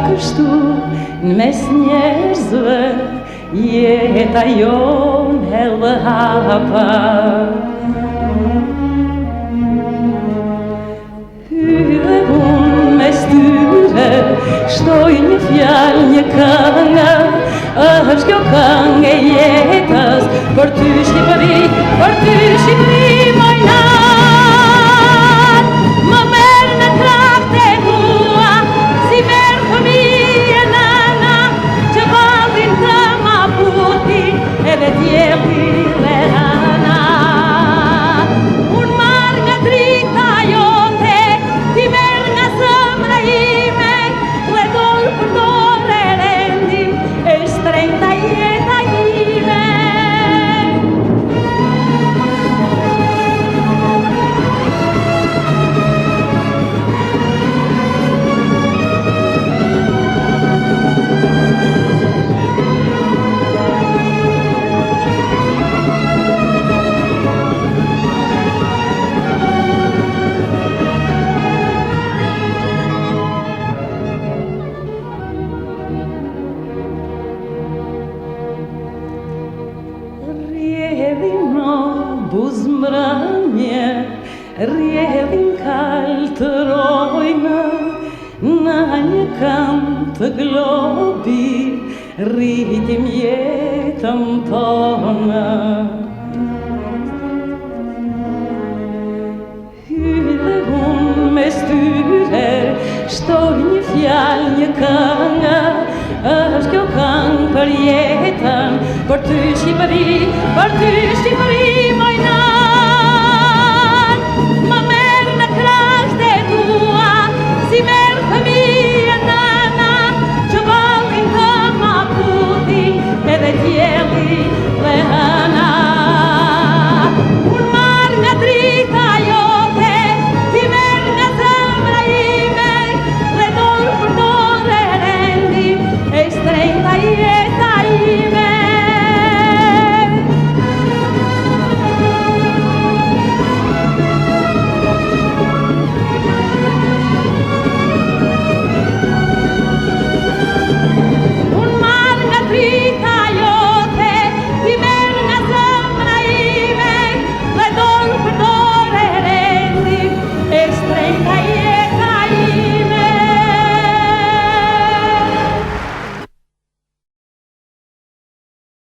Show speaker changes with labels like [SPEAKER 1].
[SPEAKER 1] kështu në mes njerëzve, jeta jonë hellë hapa. Hyre unë mes tyre, shtoj një fjalë, një këngë, është kjo këngë e jetës, për ty Shqipëri, për ty Shqipëri mojnar. Më merë në krahët e tua, si merë fëmijë e nëna, që vallin të Maputi edhe djeli dhe rana. Unë marrë nga drita jote, ti merë nga zemra ime, dhe dorë për dorë e rendim, e shtrejta jeta ime. Rjedhin o buzmbrëmje, rjedhin kaltërojnë, në një kënd të globi, rritim jetën tonë. Hyre unë mes tyre, shtoj një fjalë, një këngë, është kjo këngë për jetën, për ty Shqipëri, për ty Shqipëri mojnar.